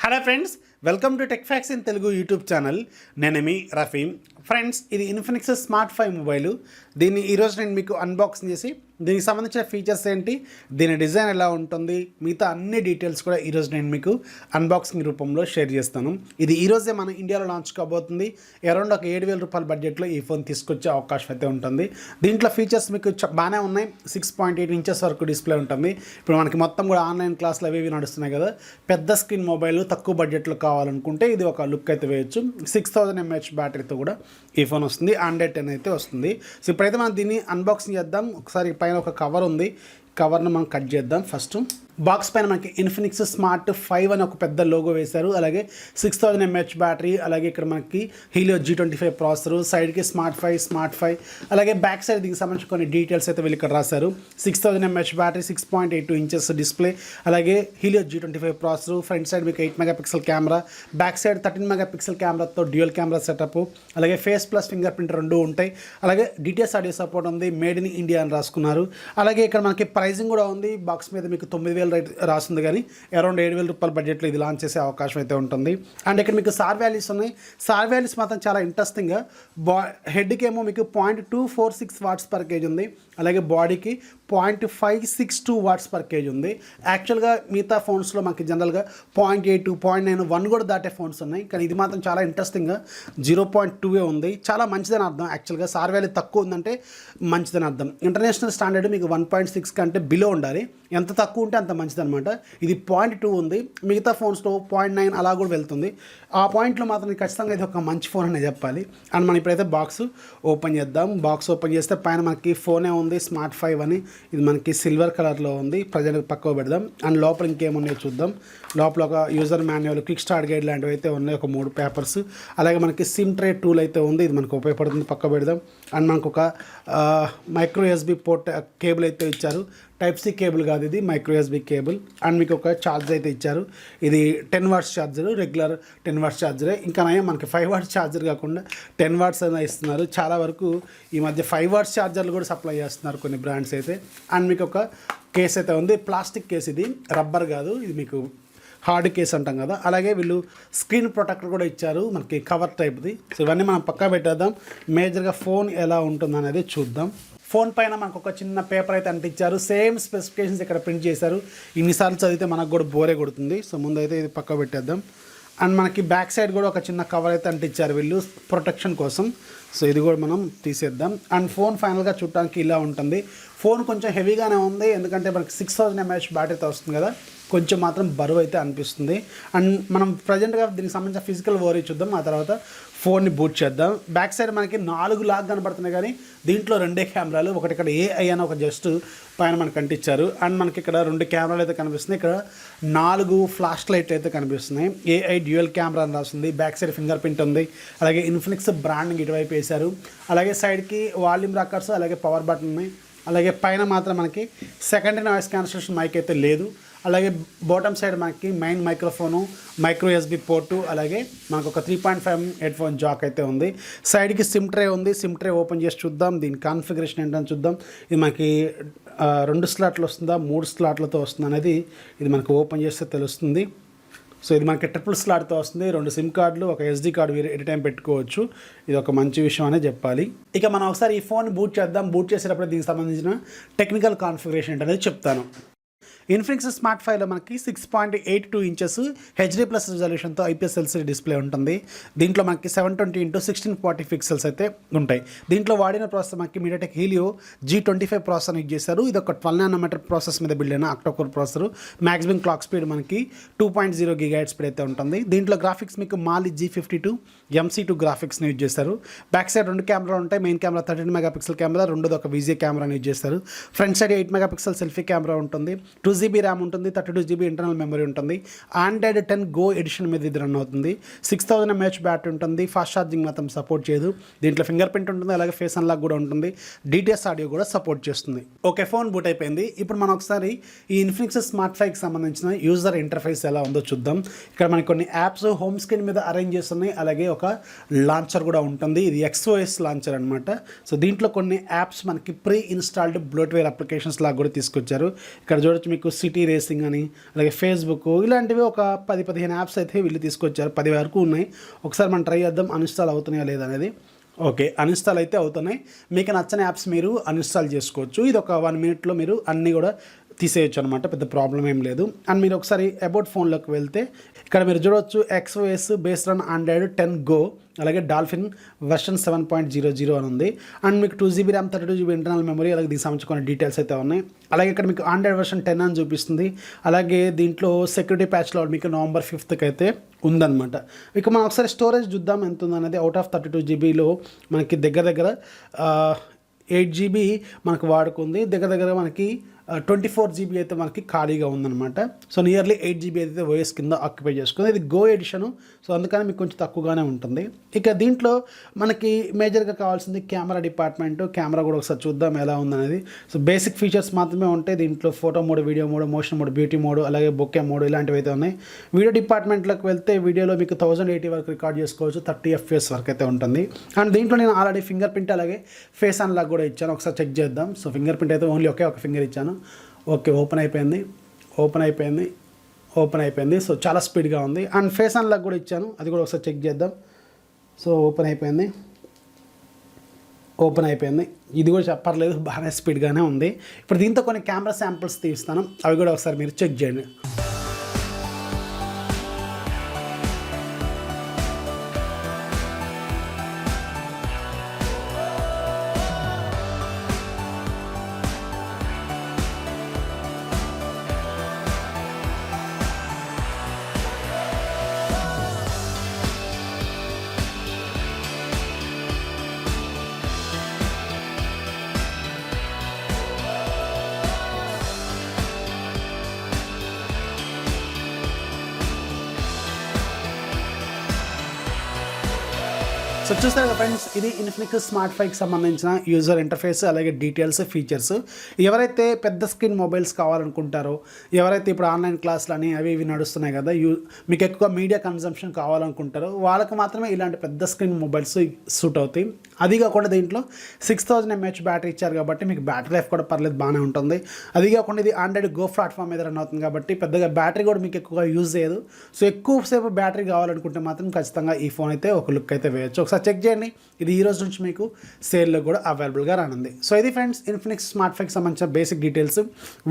Hello friends, welcome to Techfox in Telugu YouTube channel. నేను మీ Rafi. Friends, ఇది ఇన్ఫినిక్స్ స్మార్ట్ 5 మొబైల్. దీన్ని ఈరోజు నేను మీకు అన్బాక్సింగ్ చేసి దీనికి సంబంధించిన ఫీచర్స్ ఏంటి, దీని డిజైన్ ఎలా ఉంటుంది, మిగతా అన్ని డీటెయిల్స్ కూడా ఈరోజు నేను మీకు అన్బాక్సింగ్ రూపంలో షేర్ చేస్తాను. ఇది ఈరోజే మన ఇండియాలో లాంచ్ కాబోతుంది. అరౌండ్ ఒక 7,000 రూపాయల బడ్జెట్లో ఈ ఫోన్ తీసుకొచ్చే అవకాశం అయితే ఉంటుంది. దీంట్లో ఫీచర్స్ మీకు బాగానే ఉన్నాయి. 6.8 ఇంచెస్ వరకు డిస్ప్లే ఉంటుంది. ఇప్పుడు మనకి మొత్తం కూడా ఆన్లైన్ క్లాసులు అవి నడుస్తున్నాయి కదా, పెద్ద స్క్రీన్ మొబైల్ తక్కువ బడ్జెట్లో కావాలనుకుంటే ఇది ఒక లుక్ అయితే వేయచ్చు. 6000 mAh బ్యాటరీతో కూడా ఈ ఫోన్ వస్తుంది. Android 10 అయితే వస్తుంది. సో ఇప్పుడైతే మనం దీన్ని అన్బాక్సింగ్ చేద్దాం. ఒకసారి పైన ఒక కవర్ ఉంది, కవర్ను మనం కట్ చేద్దాం. ఫస్ట్ బాక్స్ పైన మనకి ఇన్ఫినిక్స్ స్మార్ట్ 5 అని ఒక పెద్ద లోగో వేశారు. అలాగే 6000 mAh బ్యాటరీ, అలాగే ఇక్కడ మనకి హీలియో G25 ప్రాసెసర్, సైడ్కి స్మార్ట్ 5, అలాగే బ్యాక్ సైడ్ దీనికి సంబంధించి కొన్ని డీటెయిల్స్ అయితే వీళ్ళు ఇక్కడ రాశారు. 6000 mAh బ్యాటరీ, 6.82 ఇంచెస్ డిస్ప్లే, అలాగే Helio G25 processor, front side మీకు 8 megapixel camera, back side 13 megapixel కెమెరాతో డ్యూయల్ కెమెరా సెటప్, అలాగే ఫేస్ ప్లస్ ఫింగర్ ప్రింట్ రెండు ఉంటాయి. అలాగే డిటిఎస్ ఆడియో సపోర్ట్ ఉంది. మేడ్ ఇన్ ఇండియా అని రాసుకున్నారు. అలాగే ఇక్కడ మనకి ప్రైజింగ్ కూడా ఉంది. బాక్స్ మీద మీకు 9,000 రైట్ రాస్తుంది, కానీ అరౌండ్ 7,000 రూపాయల బడ్జెట్లో ఇది లాంచ్ చేసే అవకాశం అయితే ఉంటుంది. అండ్ ఇక్కడ మీకు సార్ వాల్యూస్ ఉన్నాయి. సార్ వాల్యూస్ మాత్రం చాలా ఇంట్రెస్టింగ్గా, హెడ్కి ఏమో మీకు 0.246 వాట్స్ పర్ కేజీ ఉంది. అలాగే బాడీకి 0.562 వాట్స్ పర్ కేజీ ఉంది. యాక్చువల్గా మిగతా ఫోన్స్లో మనకి జనరల్గా 0.82, 0.91 కూడా దాటే ఫోన్స్ ఉన్నాయి, కానీ ఇది మాత్రం చాలా ఇంట్రెస్టింగ్గా 0.2 ఉంది. చాలా మంచిదని అర్థం. యాక్చువల్గా సార్ వాల్యూ తక్కువ ఉందంటే మంచిదని అర్థం. ఇంటర్నేషనల్ స్టాండర్డ్ మీకు 1.6 కంటే బిలో ఉండాలి. ఎంత తక్కువ ఉంటే అంత మంచిదన్నమాట. ఇది 0.2 ఉంది. మిగతా ఫోన్స్లో 0.9 అలా కూడా వెళ్తుంది. ఆ పాయింట్లో మాత్రం ఖచ్చితంగా ఇది ఒక మంచి ఫోన్ అనే చెప్పాలి. అండ్ మనం ఇప్పుడైతే బాక్స్ ఓపెన్ చేద్దాం. బాక్స్ ఓపెన్ చేస్తే పైన మనకి ఫోనే ఉంది, స్మార్ట్ 5 అని. ఇది మనకి సిల్వర్ కలర్లో ఉంది. ప్రజెంట్ పక్కకు పెడదాం. అండ్ లోపల ఇంకేమున్నాయో చూద్దాం. లోపల ఒక user manual, quick start guide లాంటివి అయితే ఉన్నాయి, ఒక 3 పేపర్స్. అలాగే మనకి సిమ్ ట్రే టూల్ అయితే ఉంది, ఇది మనకు ఉపయోగపడుతుంది. పక్క పెడదాం. అండ్ మనకు ఒక మైక్రో USB పోర్ట్ కేబుల్ అయితే ఇచ్చారు. టైప్ సి కేబుల్ కాదు, ఇది మైక్రో USB కేబుల్. అండ్ మీకు ఒక ఛార్జర్ అయితే ఇచ్చారు. ఇది 10 వాట్స్ ఛార్జర్, రెగ్యులర్ 10 వాట్స్ ఛార్జరే. ఇంకా నయం మనకి 5 వాట్స్ ఛార్జర్ కాకుండా 10 వాట్స్ అయినా ఇస్తున్నారు. చాలా వరకు ఈ మధ్య 5 వాట్స్ ఛార్జర్లు కూడా సప్లై చేస్తున్నారు కొన్ని బ్రాండ్స్ అయితే. అండ్ మీకు ఒక కేస్ అయితే ఉంది, ప్లాస్టిక్ కేస్. ఇది రబ్బర్ కాదు, ఇది మీకు హార్డ్ కేస్ అంటాం కదా. అలాగే వీళ్ళు స్క్రీన్ ప్రొటెక్టర్ కూడా ఇచ్చారు, మనకి కవర్ టైప్ది. సో ఇవన్నీ మనం పక్కా పెట్టేద్దాం. మేజర్గా ఫోన్ ఎలా ఉంటుంది అనేది చూద్దాం. ఫోన్ పైన మనకు ఒక చిన్న పేపర్ అయితే అంటించారు. సేమ్ స్పెసిఫికేషన్స్ ఇక్కడ ప్రింట్ చేశారు. ఇన్నిసార్లు చదివితే మనకు కూడా బోరే కొడుతుంది. సో ముందైతే ఇది పక్క పెట్టేద్దాం. అండ్ మనకి బ్యాక్ సైడ్ కూడా ఒక చిన్న కవర్ అయితే అంటించారు వీళ్ళు ప్రొటెక్షన్ కోసం. సో ఇది కూడా మనం తీసేద్దాం. అండ్ ఫోన్ ఫైనల్గా చూడటానికి ఇలా ఉంటుంది. ఫోన్ కొంచెం హెవీగానే ఉంది, ఎందుకంటే మనకి 6000 mAh బ్యాటరీతో వస్తుంది కదా, కొంచెం మాత్రం బరువు అయితే అనిపిస్తుంది. అండ్ మనం ప్రజెంట్గా దీనికి సంబంధించిన ఫిజికల్ ఓవరీ చూద్దాం, ఆ తర్వాత ఫోన్ని బూట్ చేద్దాం. బ్యాక్ సైడ్ మనకి 4 లాగ్ కనబడుతున్నాయి, కానీ దీంట్లో 2 కెమెరాలు. ఒకటి ఇక్కడ AI అని ఒక జస్ట్ పైన మనకు అంటించారు. అండ్ మనకి ఇక్కడ 2 కెమెరాలు అయితే కనిపిస్తున్నాయి. ఇక్కడ 4 ఫ్లాష్ లైట్ అయితే కనిపిస్తున్నాయి. AI డ్యూయల్ కెమెరా అని రాస్తుంది. బ్యాక్ సైడ్ ఫింగర్ ప్రింట్ ఉంది. అలాగే ఇన్ఫినిక్స్ బ్రాండింగ్ ఇటువైపు వేశారు. అలాగే సైడ్కి వాల్యూమ్ రాకర్స్, అలాగే పవర్ బటన్ ఉన్నాయి. అలాగే పైన మాత్రం మనకి సెకండరీ నాయిస్ క్యాన్సిలేషన్ మైక్ అయితే లేదు. అలాగే బాటమ్ సైడ్ మనకి main microphone, micro USB port, అలాగే మనకు ఒక 3.5 హెడ్ ఫోన్ జాక్ అయితే ఉంది. సైడ్కి సిమ్ ట్రే ఉంది. సిమ్ ట్రే ఓపెన్ చేసి చూద్దాం, దీని కాన్ఫిగరేషన్ ఏంటని చూద్దాం. ఇది మనకి 2 స్లాట్లు వస్తుందా, 3 స్లాట్లతో వస్తుంది అనేది ఇది మనకు ఓపెన్ చేస్తే తెలుస్తుంది. సో ఇది మనకి ట్రిపుల్ స్లాట్తో వస్తుంది. 2 సిమ్ కార్డులు, ఒక SD కార్డు ఎనీ టైం పెట్టుకోవచ్చు. ఇది ఒక మంచి విషయం అనే చెప్పాలి. ఇక మనం ఒకసారి ఈ ఫోన్ బూట్ చేద్దాం. బూట్ చేసేటప్పుడు దీనికి సంబంధించిన టెక్నికల్ కాన్ఫిగరేషన్ ఏంటనేది చెప్తాను. ఇన్ఫినిక్స్ స్మార్ట్ 5లో మనకి 6.82 inches HD+ రిజల్యూషన్తో IPS LCD display ఉంటుంది. దీంట్లో మనకి 720x1640 పిక్సెల్స్ అయితే ఉంటాయి. దీంట్లో వాడిన ప్రాసెసర్ మనకి MediaTek Helio G25 processor use చేశారు. ఇది ఒక 12 nm ప్రాసెస్ మీద బిల్డ్ అయిన octa-core processor. Maximum clock speed మనకి 2.0 GHz స్పీడ్ అయితే ఉంటుంది. దీంట్లో గ్రాఫిక్స్ మీకు మాలి G52 MC2 గ్రాఫిక్స్ని యూజ్ చేశారు. బ్యాక్ సైడ్ 2 కెమెరాలు ఉంటాయి. మెయిన్ కెమెరా 13 మెగాపిక్సెల్ కెమెరా, రెండోది ఒక VGA కెమెరాని యూజ్ చేస్తారు. Front side 8 megapixel selfie camera ఉంటుంది. 2GB ర్యామ్ ఉంటుంది, 32GB ఇంటర్నల్ మెమరీ ఉంటుంది. Android 10 Go ఎడిషన్ మీద ఇది రన్ అవుతుంది. 6000 mAh బ్యాటరీ ఉంటుంది. ఫాస్ట్ ఛార్జింగ్ మాత్రం సపోర్ట్ చేయదు. దీంట్లో ఫింగర్ ప్రింట్ ఉంటుంది, అలాగే ఫేస్ అన్లాక్ కూడా ఉంటుంది. DTS ఆడియో కూడా సపోర్ట్ చేస్తుంది. ఓకే, ఫోన్ బూట్ అయిపోయింది. ఇప్పుడు మనం ఒకసారి ఈ ఇన్ఫినిక్స్ స్మార్ట్ 5కి సంబంధించిన యూజర్ ఇంటర్ఫేస్ ఎలా ఉందో చూద్దాం. ఇక్కడ మనకి కొన్ని యాప్స్ హోమ్ స్క్రీన్ మీద అరేంజ్ చేస్తున్నాయి. అలాగే ఒక లాంచర్ కూడా ఉంటుంది. ఇది XOS లాంచర్ అనమాట. సో దీంట్లో కొన్ని యాప్స్ మనకి ప్రీ ఇన్స్టాల్డ్ బ్లోట్వేర్ అప్లికేషన్స్ లాగా కూడా తీసుకొచ్చారు. ఇక్కడ చూడండి, చూడొచ్చు మీకు సిటీ రేసింగ్ అని, అలాగే ఫేస్బుక్ ఇలాంటివి ఒక 10-15 యాప్స్ అయితే వీళ్ళు తీసుకొచ్చారు. 10 వరకు ఉన్నాయి. ఒకసారి మనం ట్రై చేద్దాం అన్ఇన్స్టాల్ అవుతున్నాయా లేదా అనేది. ఓకే, అన్ఇన్స్టాల్ అయితే అవుతున్నాయి. మీకు నచ్చని యాప్స్ మీరు అన్ఇన్స్టాల్ చేసుకోవచ్చు. ఇది ఒక 1 మినిట్లో మీరు అన్నీ కూడా తీసేయచ్చు అనమాట, పెద్ద ప్రాబ్లం ఏం లేదు. అండ్ మీరు ఒకసారి అబౌట్ ఫోన్లోకి వెళ్తే ఇక్కడ మీరు చూడవచ్చు XOS based on Android 10 Go, అలాగే డాల్ఫిన్ వెర్షన్ 7.00 అని ఉంది. అండ్ మీకు 2GB RAM 32GB internal memory, అలాగే దీనికి సంబంధించిన కొన్ని డీటెయిల్స్ అయితే ఉన్నాయి. అలాగే ఇక్కడ మీకు ఆండ్రాయిడ్ వెర్షన్ 10 అని చూపిస్తుంది. అలాగే దీంట్లో సెక్యూరిటీ ప్యాచ్లో మీకు November 5th అయితే ఉందన్నమాట. ఇక మనం ఒకసారి స్టోరేజ్ చూద్దాం ఎంత ఉందనేది. అవుట్ ఆఫ్ 32GBలో మనకి దగ్గర 8GB మనకు వాడుకుంది. దగ్గర మనకి 24GB అయితే మనకి ఖాళీగా ఉందన్నమాట. సో నియర్లీ 8GB అయితే ఓఎస్ కింద ఆక్యుపై చేసుకుంది. ఇది గో ఎడిషను, సో అందుకని మీకు కొంచెం తక్కువగానే ఉంటుంది. ఇక దీంట్లో మనకి మేజర్గా కావాల్సింది కెమెరా డిపార్ట్మెంట్. కెమెరా కూడా ఒకసారి చూద్దాం ఎలా ఉందనేది. సో బేసిక్ ఫీచర్స్ మాత్రమే ఉంటాయి దీంట్లో. Photo mode, video mode, motion mode, beauty mode, అలాగే బొకే మోడ్ ఇలాంటివి అయితే ఉన్నాయి. వీడియో డిపార్ట్మెంట్లోకి వెళ్తే వీడియోలో మీకు 1080 వరకు రికార్డ్ చేసుకోవచ్చు, 30 FPS వరకు అయితే ఉంటుంది. అండ్ దీంట్లో నేను ఆల్రెడీ ఫింగర్ ప్రింట్ అలాగే ఫేస్ అన్లాక్ కూడా ఇచ్చాను. ఒకసారి చెక్ చేద్దాం. సో ఫింగర్ ప్రింట్ అయితే ఓన్లీ ఒక ఫింగర్ ఇచ్చాను. ఓకే, ఓపెన్ అయిపోయింది. సో చాలా స్పీడ్గా ఉంది. అండ్ ఫేస్ అన్లాక్ కూడా ఇచ్చాను, అది కూడా ఒకసారి చెక్ చేద్దాం. సో ఓపెన్ అయిపోయింది. ఇది కూడా చెప్పర్లేదు, బాగానే స్పీడ్గానే ఉంది. ఇప్పుడు దీంతో కొన్ని కెమెరా శాంపిల్స్ తీస్తాను, అవి కూడా ఒకసారి మీరు చెక్ చేయండి. సో చూస్తారు కదా ఫ్రెండ్స్, ఇది ఇన్ఫినిక్స్ స్మార్ట్ 5కి సంబంధించిన యూజర్ ఇంటర్ఫేస్, అలాగే డీటెయిల్స్, ఫీచర్స్. ఎవరైతే పెద్ద స్క్రీన్ మొబైల్స్ కావాలనుకుంటారో, ఎవరైతే ఇప్పుడు ఆన్లైన్ క్లాసులు అని అవి ఇవి నడుస్తున్నాయి కదా, మీకు ఎక్కువ మీడియా కన్సంప్షన్ కావాలనుకుంటారో వాళ్ళకి మాత్రమే ఇలాంటి పెద్ద స్క్రీన్ మొబైల్స్ సూట్ అవుతాయి. అది కాకుండా దీంట్లో 6000 mAh బ్యాటరీ ఇచ్చారు కాబట్టి మీకు బ్యాటరీ లైఫ్ కూడా పర్లేదు, బాగానే ఉంటుంది. అది కాకుండా ఇది ఆండ్రాయిడ్ గో ప్లాట్ఫామ్ మీద రన్ అవుతుంది కాబట్టి పెద్దగా బ్యాటరీ కూడా మీకు ఎక్కువగా యూజ్ చేయదు. సో ఎక్కువసేపు బ్యాటరీ కావాలనుకుంటే మాత్రం ఖచ్చితంగా ఈ ఫోన్ అయితే ఒక లుక్ అయితే వేయచ్చు. ఒకసారి చెక్ చేయండి. ఇది ఈ రోజు నుంచి మీకు సేల్లో కూడా అవైలబుల్గా రానుంది. సో ఇది ఫ్రెండ్స్ ఇన్ఫినిక్స్ స్మార్ట్ 5కి సంబంధించిన బేసిక్ డీటెయిల్స్.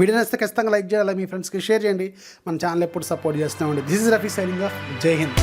వీడియో నచ్చితే ఖచ్చితంగా లైక్ చేయాలి, మీ ఫ్రెండ్స్కి షేర్ చేయండి. మన ఛానల్ ఎప్పుడు సపోర్ట్ చేస్తూ ఉండండి. This is Rafi signing off. జై హింద్.